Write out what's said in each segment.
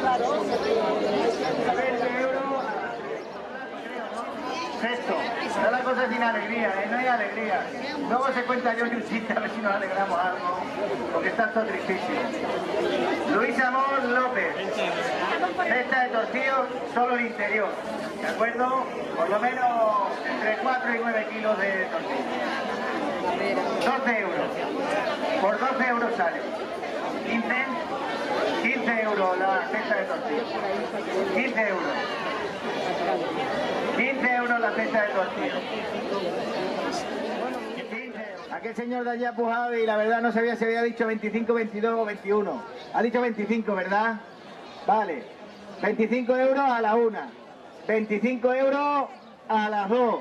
20 euros. Esto, no la cosa sin alegría, no hay alegría. Luego se cuenta yo y un chiste a ver si nos alegramos algo, porque está todo tristísimo. Luis Amor López, cesta de tortillos, solo el interior, ¿de acuerdo? Por lo menos entre 4 y 9 kilos de tortillas. 12 euros, por 12 euros sale. 15 euros la cesta de tortillas. 15 euros. 15 euros la cesta de tortillas. Aquel señor de allí ha pujado y la verdad no sabía si había dicho 25, 22 o 21. Ha dicho 25, ¿verdad? Vale. 25 euros a la 1. 25 euros a las 2.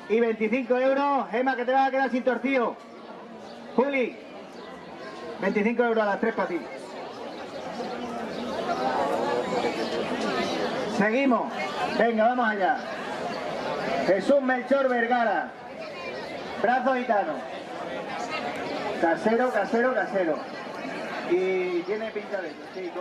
Y 25 euros, Gemma, que te vas a quedar sin tortillo. Juli, 25 euros a las 3 para ti. Seguimos. Venga, vamos allá. Jesús Melchor Vergara. Brazo gitano. Casero, casero, casero. Y tiene pinta de eso, sí.